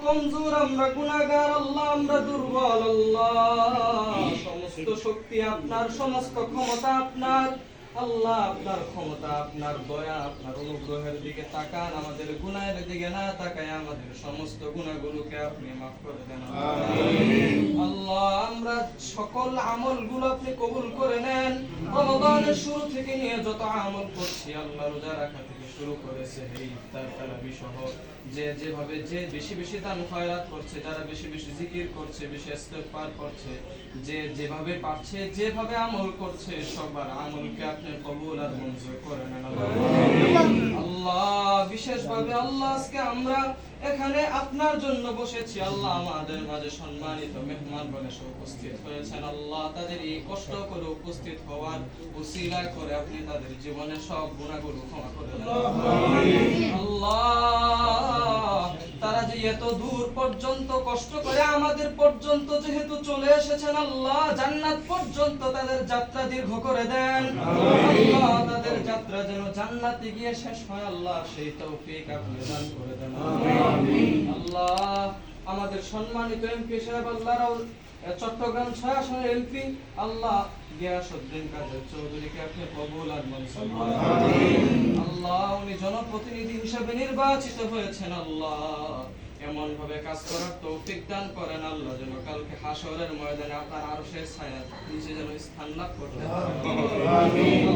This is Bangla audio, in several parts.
কমজোর, আমরা গুনাহগার আল্লাহ, আমরা দুর্বল আল্লাহ। সমস্ত শক্তি আপনার, সমস্ত ক্ষমতা আপনার আল্লাহ। আপনার ক্ষমতা, আপনার দয়া, আপনার অনুগ্রহের দিকে তাকান, আমাদের গুনাহের দিকে না তাকায় আমাদের সমস্ত গুনাহগুলোকে আপনি মাফ করে দেন আল্লাহ। আমরা সকল আমলগুলো আপনি কবুল করে নেন। রমাদানের শুরু থেকে নিয়ে যত আমল করছি আল্লাহ, রোজা রাখা থেকে শুরু করেছে এই ইফতার তারাবি সহ যে যেভাবে যে বেশি বেশি দান খয়রাত করছে, যারা বেশি বেশি জিকির করছে, বেশি ইস্তেগফার করছে, যে যেভাবে পারছে, যেভাবে আমল করছে, সবার আমলকে আপনি কবুল আর মঞ্জুর করে নেন আল্লাহ। বিশেষভাবে আল্লাহ আজকে আমরা এখানে আপনার জন্য বসেছি আল্লাহ। আমাদের মাঝে সম্মানিত মেহমান বলে উপস্থিত হয়েছেন আল্লাহ। তাদের এই কষ্ট করে উপস্থিত হওয়ার উসিলা করে আপনি তাদের জীবনে সব গুনাহগুলো ক্ষমা করে দেন আল্লাহ। তারা যে এত দূর পর্যন্ত কষ্ট করে আমাদের পর্যন্ত যেহেতু চলে এসেছেন আল্লাহ, জান্নাত পর্যন্ত তাদের যাত্রা দীর্ঘ করে দেন আল্লাহ। তাদের যাত্রা যেন জান্নাতে গিয়ে শেষ হয় আল্লাহ, সেই তৌফিক আপনি দান করে দেন আল্লাহ। আমাদের সম্মানিত এমপি সাহেব আল্লাহ, চট্টগ্রাম 6 আসনের এমপি আল্লাহ গিয়াসউদ্দিন কাদের চৌধুরীকে আপনি কবুল আর মঞ্জুর করে আল্লাহ। উনি জনপ্রতিনিধি হিসেবে নির্বাচিত হয়েছেন আল্লাহ। এমন ভাবে কাজ করার তৌফিক দান করেন আল্লাহ, যেন কালকে হাশরের ময়দানে আপনার আরশের ছায়ার নিচে যেন স্থান লাভ করতে পারেন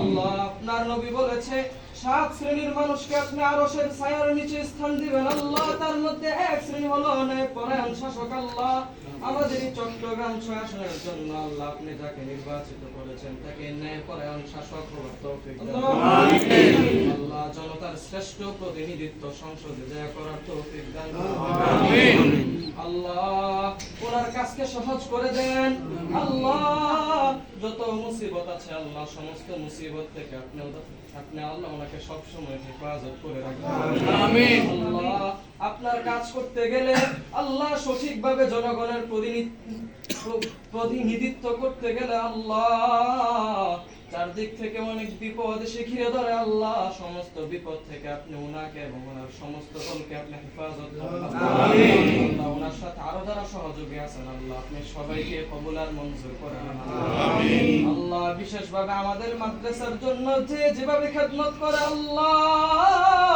আল্লাহ। আপনার নবী বলেছে 7 শ্রেণীর মানুষকে আপনি আরশের ছায়ার নিচে স্থান দিবেন আল্লাহ। তার মধ্যে এক শ্রেণী হলো ন্যায়পরায়ণ শাসক আল্লাহ। আমাদের এই চট্টগ্রাম 6 আসনের জন্য আল্লাহ আপনি যাকে নির্বাচিত করেছেন তাকে ন্যায়পরায়ণ শাসক হওয়ার তৌফিক দান করুন আল্লাহ। জনতার শ্রেষ্ঠ প্রতিনিধিত্ব সংসদে জয় করার তৌফিক দান করুন আল্লাহ। ওনার কাজকে সহজ করে দেন আল্লাহ। যত মুসিবত আছে আল্লাহ, সমস্ত মুসিবত থেকে আপনি আল্লাহ ওনাকে সব সময় হেফাজত করে রাখবেন আমিন আল্লাহ। আপনার কাজ করতে গেলে আল্লাহ, সঠিকভাবে জনগণের প্রতিনিধিত্ব করতে গেলে আল্লাহ, চারদিক থেকে অনেক বিপদ এসে ঘিরে ধরে আল্লাহ। সমস্ত বিপদ থেকে আপনি ওনাকে এবং ওনার সমস্ত দলকে আপনি হেফাজত করেন আল্লাহ। ওনার সাথে আরো যারা সহযোগী আছেন আল্লাহ, আপনি সবাইকে কবুল আর মঞ্জুর করেন আল্লাহ। বিশেষভাবে আমাদের মাদ্রাসার জন্য যে যেভাবে খেদমত করে আল্লাহ,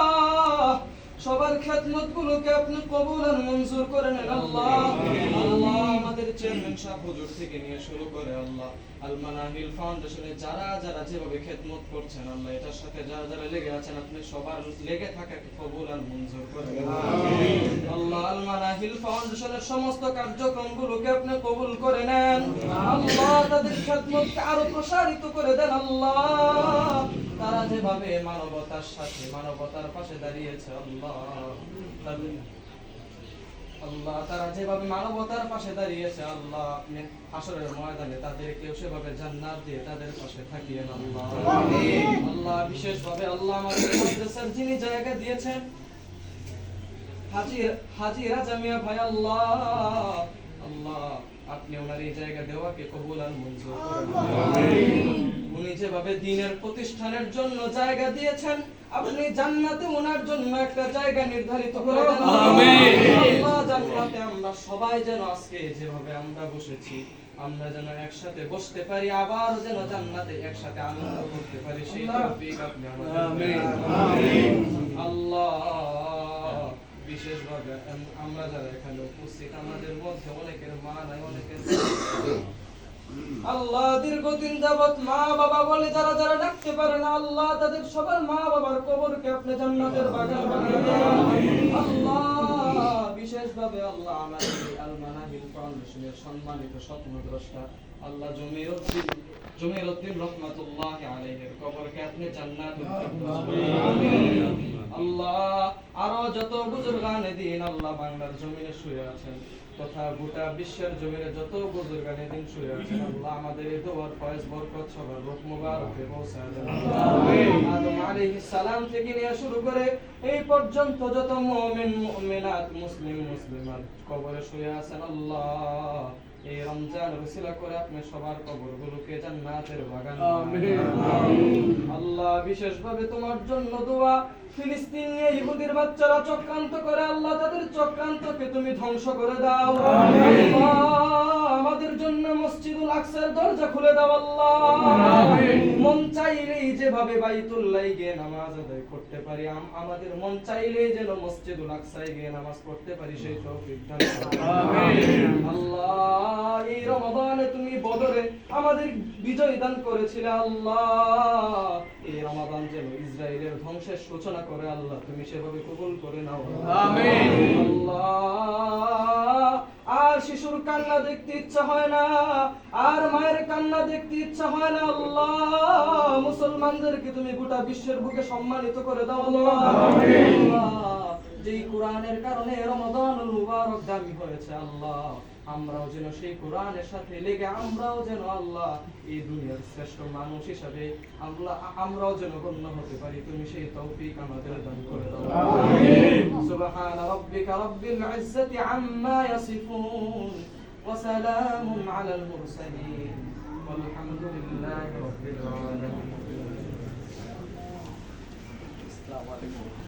সবার খেদমত গুলোকে আপনি কবুল আর মঞ্জুর করে নেন আল্লাহ। আল্লাহ আমাদের চেয়ারম্যান সাহেব হুজুর থেকে নিয়ে শুরু করে আল্লাহ, আল মানাহিল ফাউন্ডেশনে যারা যারা যেভাবে খেদমত করছেন আল্লাহ, এটার সাথে যারা যারা লেগে আছেন আপনি সবার লেগে থাকাকে কবুল আর মঞ্জুর করে নেন আল্লাহ। আল মানাহিল ফাউন্ডেশনের সমস্ত কার্যক্রম গুলোকে আপনি কবুল করে নেন আল্লাহ। তাদের খেদমতকে আরো প্রসারিত করে দেন আল্লাহ। তারা যেভাবে মানবতার সাথে মানবতার পাশে দাঁড়িয়েছে আল্লাহ, আল্লাহ তারা যেভাবে মানবতার পাশে দাঁড়িয়েছে আল্লাহ, আপনি হাশরের ময়দানে তাদেরকে সেভাবে জান্নাত দিয়ে তাদের পাশে থাকিয়েন আল্লাহ। আল্লাহ বিশেষভাবে আল্লাহ আমাদের মাদ্রাসার যিনি জায়গা দিয়েছেন হাজী রাজা মিয়া ভাই আল্লাহ, আল্লাহ আপনি ওনার এই জায়গা দেওয়াকে কবুল আর মঞ্জুর করুন। উনি যেভাবে দ্বীনের প্রতিষ্ঠানের জন্য জায়গা দিয়েছেন, আপনি জান্নাতে ওনার জন্য একটা জায়গা নির্ধারিত করে দেন আমিন আল্লাহ। জান্নাতে আমরা সবাই যেন আজকে যেভাবে আমরা বসেছি, আমরা যেন একসাথে বসতে পারি, আবার যেন জান্নাতে একসাথে আনন্দ করতে পারি, সেই তৌফিক আপনি আমাদের আমিন আল্লাহ। বিশেষভাবে আমরা যারা এখানে উপস্থিত, আমাদের মধ্যে অনেকের মা নাই, অনেকের আল্লাহ দীর্ঘদিন যাবত মা বাবা বলে যারা যারা ডাকতে পারে না আল্লাহ, তাদের সবার মা বাবার কবরকে আপনি জান্নাতের বাগান বানিয়ে দেন আল্লাহ। বিশেষভাবে আল্লাহ আমাদের আল মানাহিল ফাউন্ডেশনের সম্মানিত স্বপ্নদ্রষ্টা আল্লাহ জমির উদ্দিন রহমাতুল্লাহি আলাইহির কবরকে আপনি জান্নাতুল ফিরদাউস আল্লাহ। আরো যত বুজুর্গানে দিন আল্লাহ বাংলার জমিনে শুয়ে আছেন তথা গোটা বিশ্বের জমিনে যত বুজুর্গানে দিন শুয়ে আছেন আল্লাহ, আমাদের এই দোয়ার ফয়েজ বরকত সবার রূহ মুবারকে পৌঁছায় দেন আমিন। আদম আলাইহিস সালাম থেকে নিয়ে শুরু করে এই পর্যন্ত যত মুমিন মুমিনাত মুসলিম মুসলিমাত কবরে শুয়ে আছেন আল্লাহ, এই রমজান ওসিলা করে আপনি সবার কবরগুলোকে জান্নাতের বাগান আমিন আল্লাহ। বিশেষভাবে তোমার জন্য দোয়া ফিলিস্তিন নিয়ে ইহুদির বাচ্চারা চক্রান্ত করে, আল্লাহ তাদের চক্রান্তকে তুমি ধ্বংস করে দাও। আল্লাহ আমাদের জন্য মসজিদুল আকসার দরজা খুলে দাও আল্লাহ। মন চাইলেই যেভাবে বাইতুল্লাহ গিয়ে নামাজ আদায় করতে পারি, আমাদের মন চাইলেই যেন মসজিদুল আকসায় গিয়ে নামাজ পড়তে পারি, সেই তৌফিক দান করো। আল্লাহ এই রমাদানে তুমি বদরে আমাদের বিজয় দান করেছিলে আল্লাহ, এই রমাদান যেন ইসরায়েলের ধ্বংসের সূচনা করে আল্লাহ তুমি সেভাবে কবুল করে নাও। আমিন। আল্লাহ আর শিশুর কান্না দেখতে ইচ্ছা হয় না, আর মায়ের কান্না দেখতে ইচ্ছা হয় না আল্লাহ। মুসলমানদেরকে তুমি গোটা বিশ্বের বুকে সম্মানিত করে দাও আল্লাহ। আল্লাহ যেই কোরআনের কারণে রমাদানুল মুবারক দামি হয়েছে আল্লাহ, আমরাও যেন সেই কোরআনের সাথে লেগে আমরাও যেন আল্লাহ এই দুনিয়ার শ্রেষ্ঠ মানুষ হিসাবে আমরাও যেন গণ্য হতে পারি, তুমি সেই তৌফিক আমাদের দান করে দাও। আমিন। সুবহান রাব্বিকা রাব্বিল ইজ্জাতি আম্মা ইয়াসিফুন ওয়া সালামুন আলাল মুরসালিন ওয়ালহামদুলিল্লাহি রাব্বিল আলামিন। আসসালামু আলাইকুম।